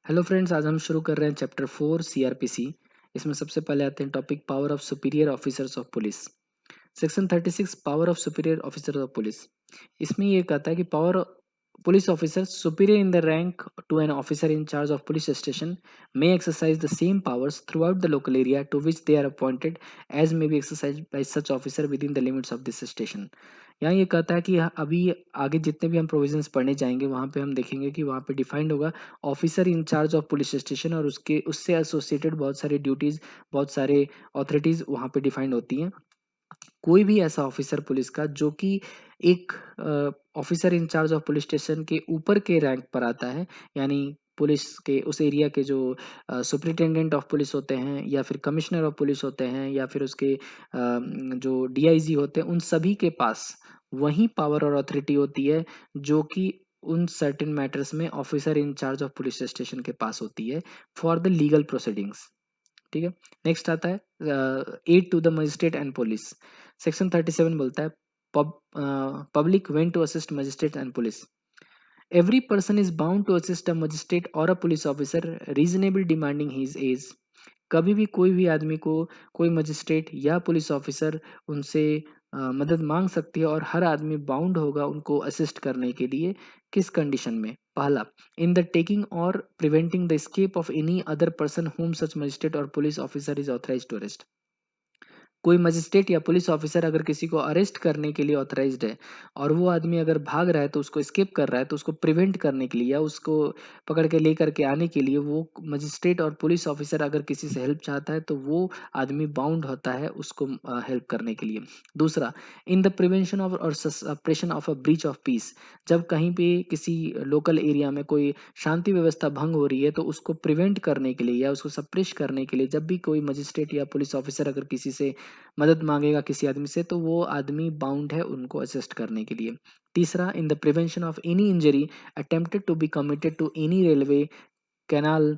Hello friends, आज हम शुरू कर रहे हैं चैप्टर 4 सीआरपीसी। इसमें सबसे पहले आते हैं topic power of superior officers of police. Section 36 power of superior officer of police. इसमें ये कहता है कि power police officer superior in the rank to an officer in charge of police station may exercise the same powers throughout the local area to which they are appointed as may be exercised by such officer within the limits of this station। यहाँ ये कहता है कि अभी आगे जितने भी हम प्रोविजंस पढ़ने जाएंगे वहाँ पे हम देखेंगे कि वहाँ पे डिफाइंड होगा officer in charge of police station और उसके उससे एसोसिएटेड बहुत सारे ड्यूटीज, बहुत सारे ऑथोरिटीज वहाँ पे डिफाइंड होती हैं। कोई भी ऐसा ऑफिसर पुलिस का जो कि एक officer in charge of police station के ऊपर के रैंक पर आता है, यानी पुलिस के उस एरिया के जो सुपरिटेंडेंट ऑफ पुलिस होते हैं या फिर कमिश्नर ऑफ पुलिस होते हैं या फिर उसके जो डीआईजी होते हैं, उन सभी के पास वही पावर और अथॉरिटी होती है जो कि उन सर्टेन मैटर्स में officer in charge of police station के पास होती है फॉर द लीगल प्रोसीडिंग्स। ठीक है। नेक्स्ट आता है aid to the magistrate and police. Section 37 बोलता है public went to assist magistrate and police. Every person is bound to assist a magistrate or a police officer reasonable demanding his aid. कभी भी कोई भी आदमी को कोई मजिस्ट्रेट या पुलिस ऑफिसर उनसे मदद मांग सकती है और हर आदमी बाउंड होगा उनको असिस्ट करने के लिए। किस कंडीशन में? पहला, इन द टेकिंग और preventing the escape of any other person whom such magistrate और police officer is authorized to arrest। कोई मजिस्ट्रेट या पुलिस ऑफिसर अगर किसी को अरेस्ट करने के लिए ऑथराइज्ड है और वो आदमी अगर भाग रहा है तो उसको स्केप कर रहा है, तो उसको प्रिवेंट करने के लिए या उसको पकड़ के लेकर के आने के लिए वो मजिस्ट्रेट और पुलिस ऑफिसर अगर किसी से हेल्प चाहता है तो वो आदमी बाउंड होता है उसको हेल्प करने के लिए। दूसरा, इन द प्रिवेंशन ऑफ और suppression of a breach of peace. जब कहीं पे किसी लोकल एरिया में कोई शांति व्यवस्था भंग हो रही है तो उसको प्रिवेंट करने के लिए या उसको सप्रेश करने के लिए जब भी कोई मजिस्ट्रेट या पुलिस ऑफिसर अगर किसी से मदद मांगेगा किसी आदमी से तो वो आदमी बाउंड है उनको असिस्ट करने के लिए। तीसरा, in the prevention of any injury attempted to be committed to any railway, canal,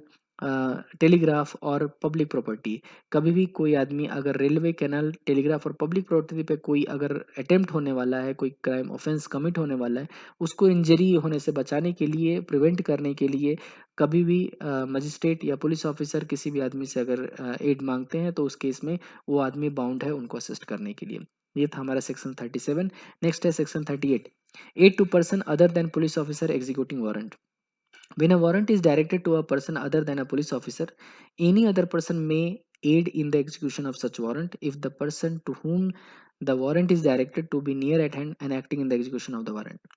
telegraph और पब्लिक प्रॉपर्टी। कभी भी कोई आदमी अगर रेलवे, कैनाल, टेलीग्राफ और पब्लिक प्रॉपर्टी पे कोई अगर अटेम्प्ट होने वाला है, कोई क्राइम ऑफेंस कमिट होने वाला है, उसको इंजरी होने से बचाने के लिए, प्रिवेंट करने के लिए कभी भी मजिस्ट्रेट या पुलिस ऑफिसर किसी भी आदमी से अगर एड मांगते हैं तो उस केस में वो आदमी बाउंड है उनको असिस्ट करने के लिए। ये था हमारा सेक्शन 37। नेक्स्ट है section 38, aid to person other than police officer executing warrant. When a warrant is directed to a person other than a police officer, any other person may aid in the execution of such warrant if the person to whom the warrant is directed to be near at hand and acting in the execution of the warrant।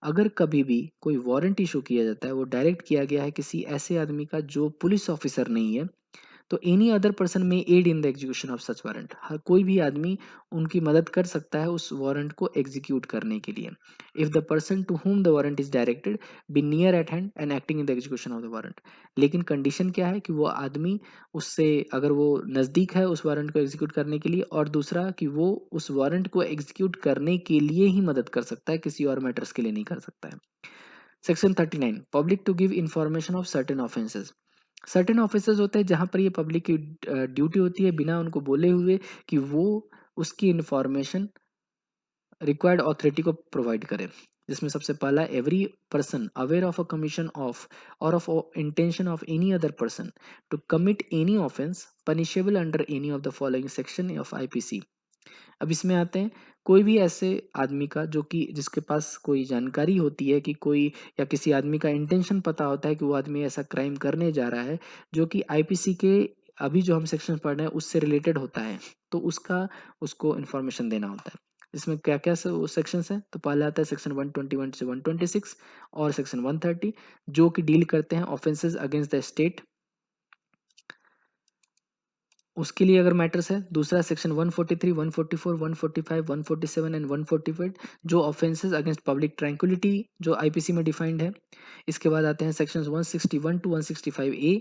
अगर कभी भी कोई warrant issue किया जाता है वो direct किया गया है किसी ऐसे आदमी का जो पुलिस ऑफिसर नहीं है, तो एनी अदर पर्सन में aid in the execution of such warrant. हर कोई भी आदमी उनकी मदद कर सकता है उस वारंट को एग्जीक्यूट करने के लिए। If the person to whom the warrant is directed be near at hand and acting in the execution of the warrant. लेकिन कंडीशन क्या है कि वो आदमी उससे अगर वो नज़दीक है उस वारंट को एग्जीक्यूट करने के लिए, और दूसरा कि वो उस वारंट को एग्जीक्यूट करने के लिए ही मदद कर सकता है, किसी और मैटर्स के लिए नहीं कर सकता है। Section 39, public to give information of certain offences. Certain officers होते हैं जहाँ पर ये पब्लिक की ड्यूटी होती है बिना उनको बोले हुए कि वो उसकी इंफॉर्मेशन रिक्वायर्ड अथॉरिटी को प्रोवाइड करें। जिसमें सबसे पहला, every person aware of a commission of or of intention of any other person to commit any offence punishable under any of the following section of IPC. अब इसमें आते हैं, कोई भी ऐसे आदमी का जो कि जिसके पास कोई जानकारी होती है कि कोई या किसी आदमी का इंटेंशन पता होता है कि वो आदमी ऐसा क्राइम करने जा रहा है जो कि आईपीसी के अभी जो हम सेक्शन पढ़ रहे हैं उससे रिलेटेड होता है, तो उसका उसको इन्फॉर्मेशन देना होता है। इसमें क्या क्या सेक्शंस हैं? तो पहला आता है सेक्शन 121 से 126 और सेक्शन 130 जो कि डील करते हैं ऑफेंसेस अगेंस्ट द स्टेट, उसके लिए अगर मैटर्स है। दूसरा सेक्शन 143, 144, 145, 147 एंड 148 जो ऑफेंसेस अगेंस्ट पब्लिक ट्रैंक्विलिटी जो आईपीसी में डिफाइंड है। इसके बाद आते हैं सेक्शंस 161 टू 165 ए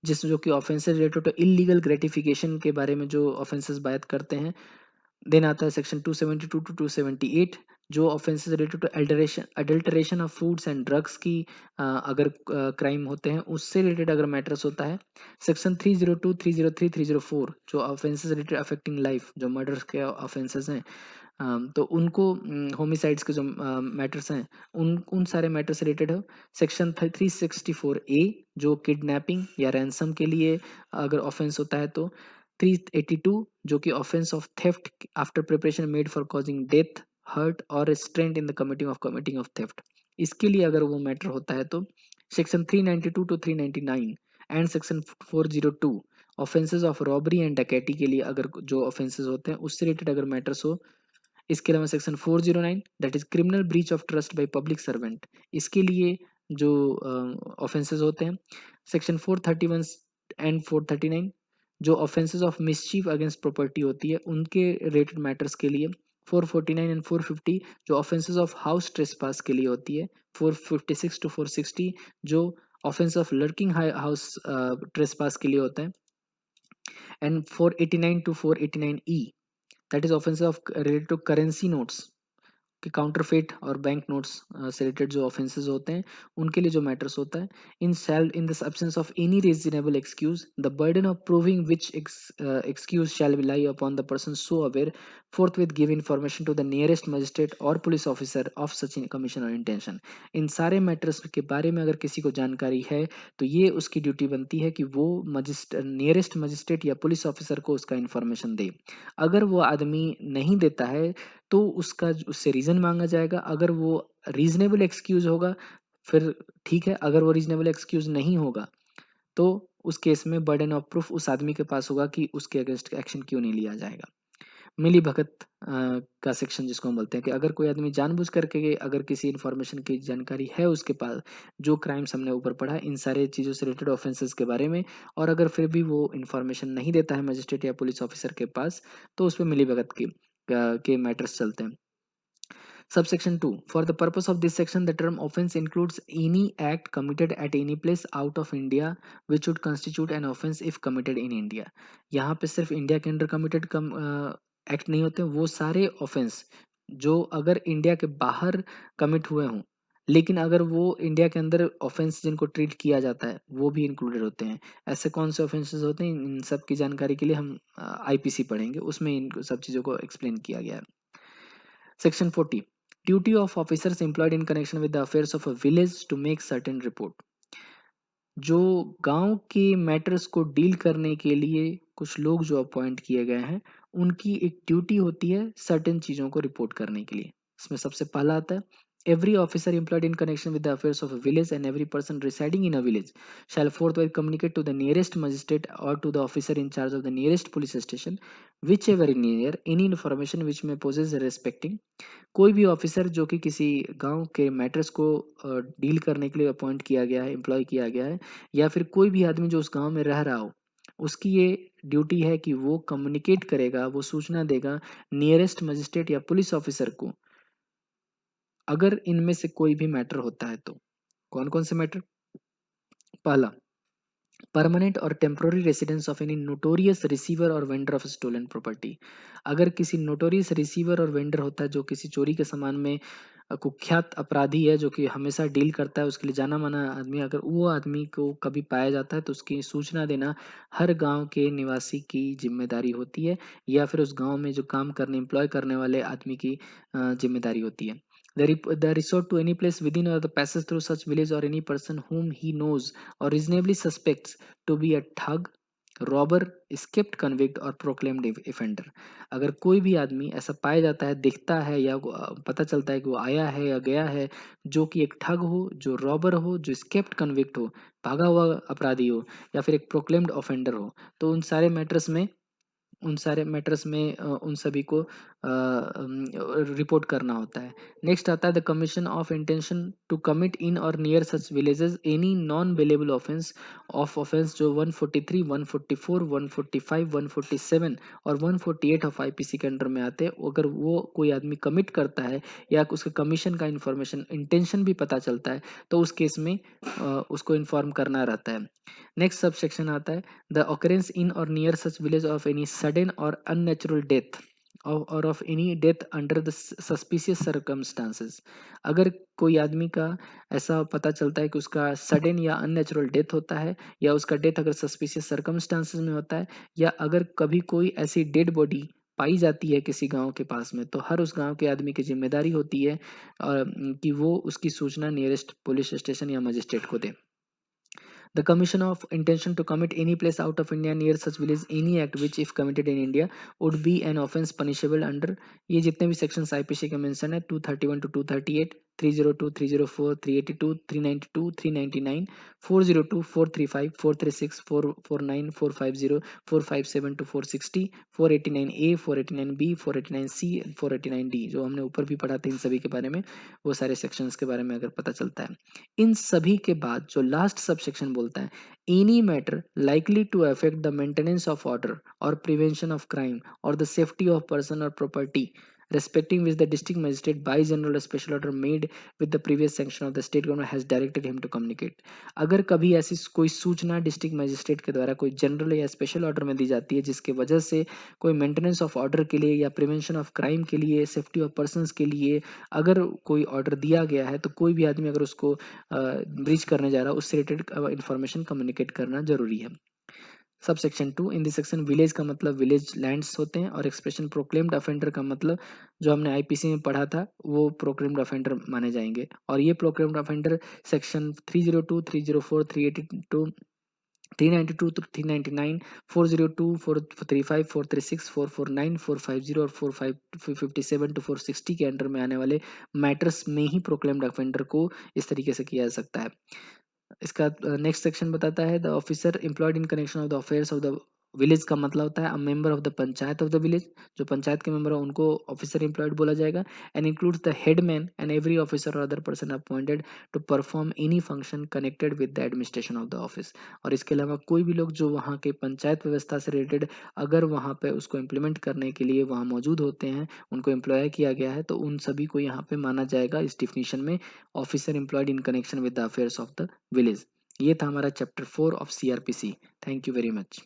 जिस जो कि offences related to illegal gratification के बारे में जो ऑफेंसेस बात करते हैं। देन आता है सेक्शन 272 टू 278 जो offences related to adulteration of foods and drugs की अगर क्राइम होते हैं उससे रिलेटेड अगर मैटर्स होता है। सेक्शन 302, 303, 304 जो ऑफेंसेस रिलेटेड अफेक्टिंग लाइफ जो मर्डर्स के ऑफेंसेस हैं तो उनको होमिसाइड्स के जो मैटर्स हैं उन सारे मैटर से रिलेटेड है। सेक्शन 364A जो किडनैपिंग या रैंसम के लिए अगर ऑफेंस होता है तो 382 जो कि offence of theft after preparation made for causing death hurt or restraint in the committing of theft, इसके लिए अगर वो मैटर होता है तो section 392 to 399 and section 402 offences of robbery and डकैती के लिए अगर जो ऑफेंसेस होते हैं उससे रिलेटेड अगर मैटर्स हो। इसके अलावा section 409 that is criminal breach of trust by public servant, इसके लिए जो ऑफेंसेस होते हैं। सेक्शन 431 एंड 439 जो offences of mischief against property होती है उनके रिलेटेड मैटर्स के लिए। 449 एंड 450 जो ऑफेंसेस ऑफ हाउस ट्रेसपास के लिए होती है। 456 टू 460 जो offence of lurking house trespass के लिए होता है। And 489 to 489E that is offence of related to currency notes कि काउंटरफेट और बैंक नोट्स से रिलेटेड जो ऑफेंसेस होते हैं उनके लिए जो मैटर्स होता है। In the absence of any reasonable excuse the burden of proving which excuse shall be lie upon the person so aware forthwith give information to the nearest magistrate और police officer of such commission और intention. इन सारे matters के बारे में अगर किसी को जानकारी है तो ये उसकी ड्यूटी बनती है कि वो नियरेस्ट मजिस्ट्रेट या पुलिस ऑफिसर को उसका इन्फॉर्मेशन दे। अगर वो आदमी नहीं देता है तो उसका उससे रीज़न मांगा जाएगा। अगर वो रीज़नेबल एक्सक्यूज़ होगा फिर ठीक है, अगर वो रीज़नेबल एक्सक्यूज़ नहीं होगा तो उस केस में बर्डन ऑफ प्रूफ उस आदमी के पास होगा कि उसके अगेंस्ट एक्शन क्यों नहीं लिया जाएगा। मिली भगत का सेक्शन जिसको हम बोलते हैं कि अगर कोई आदमी जानबूझ करके अगर किसी इन्फॉर्मेशन की जानकारी है उसके पास, जो क्राइम्स हमने ऊपर पढ़ा इन सारे चीज़ों से रिलेटेड ऑफेंसेस के बारे में, और अगर फिर भी वो इन्फॉर्मेशन नहीं देता है मजिस्ट्रेट या पुलिस ऑफिसर के पास तो उस पर मिली भगत के मैटर्स चलते हैं। Subsection 2. For the purpose of this section, the term offence includes any act committed at any place out of India which would constitute an offence if committed in India. यहाँ पे सिर्फ इंडिया के अंदर committed act नहीं होते, वो सारे offence जो अगर इंडिया के बाहर कमिट हुए हों लेकिन अगर वो इंडिया के अंदर ऑफेंस जिनको ट्रीट किया जाता है वो भी इंक्लूडेड होते हैं। ऐसे कौन से ऑफेंसेस होते हैं इन सब की जानकारी के लिए हम आईपीसी पढ़ेंगे, उसमें इन सब चीज़ों को एक्सप्लेन किया गया है। Section 40. Duty of officers employed in connection with the affairs of a village to make certain report. जो गांव के मैटर्स को डील करने के लिए कुछ लोग जो अपॉइंट किए गए हैं उनकी एक ड्यूटी होती है सर्टेन चीज़ों को रिपोर्ट करने के लिए। इसमें सबसे पहला आता है every officer employed in connection with the affairs of a village and every person residing in a village shall forthwith communicate to the nearest magistrate or to the officer in charge of the nearest police station whichever is near any information which may possess respecting। कोई भी officer जो कि किसी गांव के matters को deal करने के लिए अपॉइंट किया गया है, एम्प्लॉय किया गया है, या फिर कोई भी आदमी जो उस गांव में रह रहा हो उसकी ये ड्यूटी है कि वो कम्युनिकेट करेगा, वो सूचना देगा नियरेस्ट मजिस्ट्रेट या पुलिस ऑफिसर को अगर इनमें से कोई भी मैटर होता है तो। कौन कौन से मैटर? पहला, परमानेंट और temporary residence of any notorious receiver और वेंडर ऑफ स्टोलन प्रॉपर्टी। अगर किसी नोटोरियस रिसीवर और वेंडर होता है जो किसी चोरी के सामान में कुख्यात अपराधी है जो कि हमेशा डील करता है, उसके लिए जाना माना आदमी, अगर वो आदमी को कभी पाया जाता है तो उसकी सूचना देना हर गांव के निवासी की जिम्मेदारी होती है, या फिर उस गांव में जो काम करने एम्प्लॉय करने वाले आदमी की जिम्मेदारी होती है। The resort to any place within or the passes through such village or any person whom he knows or reasonably suspects to be a thug, robber, escaped convict और प्रोक्लेम्ड offender। अगर कोई भी आदमी ऐसा पाया जाता है, दिखता है या पता चलता है कि वो आया है या गया है जो कि एक ठग हो, जो रॉबर हो, जो स्केप्ड कन्विक्ट हो, भागा हुआ अपराधी हो, या फिर एक प्रोक्लेम्ड ऑफेंडर हो, तो उन सारे मैटर्स में उन सभी को रिपोर्ट करना होता है। नेक्स्ट आता है the commission of intention to commit in or near such villages any non bailable offence जो 143, 144, 145, 147 और 148 ऑफ आईपीसी के अंडर में आते हैं। अगर वो कोई आदमी कमिट करता है या उसके कमीशन का इंफॉर्मेशन इंटेंशन भी पता चलता है तो उस केस में उसको इन्फॉर्म करना रहता है। नेक्स्ट सब सेक्शन आता है the occurrence in or near such village of any sudden or unnatural death or of any death under the suspicious circumstances। अगर कोई आदमी का ऐसा पता चलता है कि उसका सडन या अननेचुरल डेथ होता है, या उसका डेथ अगर सस्पिशियस सर्कमस्टांसेस में होता है, या अगर कभी कोई ऐसी डेड बॉडी पाई जाती है किसी गांव के पास में, तो हर उस गांव के आदमी की जिम्मेदारी होती है कि वो उसकी सूचना नियरेस्ट पुलिस स्टेशन या मजिस्ट्रेट को दे। The commission of intention to commit any place out of India near such village any act which if committed in India would be an offence punishable under, ये जितने भी sections IPC के mention है 231 to 238, 302, 304, 382, 392, 399, 402, 435, 436, 449, 450, 457 to 460, 489A, 489B, 489C, 489D, जो हमने ऊपर भी पढ़ा था इन सभी के बारे में, वो सारे सेक्शंस के बारे में अगर पता चलता है। इन सभी के बाद जो लास्ट सब सेक्शन बोलता है, any matter likely to affect the maintenance of order और प्रिवेंशन ऑफ क्राइम और द सेफ्टी ऑफ पर्सन और property respecting which the district magistrate by general or special order made with the previous sanction of the state government has directed him to communicate। अगर कभी ऐसी कोई सूचना district magistrate के द्वारा कोई general या स्पेशल ऑर्डर में दी जाती है जिसके वजह से कोई मेंटेनेंस ऑफ ऑर्डर के लिए या प्रिवेंशन ऑफ क्राइम के लिए, सेफ्टी ऑफ पर्सनस के लिए अगर कोई ऑर्डर दिया गया है, तो कोई भी आदमी अगर उसको ब्रीच करने जा रहा है उससे रिलेटेड इन्फॉर्मेशन कम्युनिकेट करना जरूरी है। Sub section 2, in this section village का मतलब विलेज लैंड्स होते हैं, और एक्सप्रेशन प्रोक्लेम्ड अफेंडर का मतलब जो हमने आईपीसी में पढ़ा था वो प्रोक्लेम्ड अफेंडर माने जाएंगे। और ये प्रोक्लेम्ड अफेंडर सेक्शन 302, 304, 382, 392 to 399, 402, 435, 436, 449, 450 और 457 to 460 के अंडर में आने वाले मैटर्स में ही प्रोक्लेम्ड अफेंडर को इस तरीके से किया जा सकता है। इसका नेक्स्ट सेक्शन बताता है the officer employed in connection of the affairs of the village का मतलब होता है a member of the panchayat of the village, जो पंचायत के मेंबर है उनको ऑफिसर एम्प्लॉयड बोला जाएगा। And includes the headman and every officer or other person appointed to perform any function connected with the administration of the office. और इसके अलावा कोई भी लोग जो वहाँ के पंचायत व्यवस्था से रिलेटेड अगर वहाँ पे उसको इम्प्लीमेंट करने के लिए वहाँ मौजूद होते हैं, उनको एम्प्लॉय किया गया है, तो उन सभी को यहाँ पे माना जाएगा इस डिफिनीशन में officer employed in connection with the affairs of the village. ये था हमारा chapter 4 of CrPC. Thank you very much.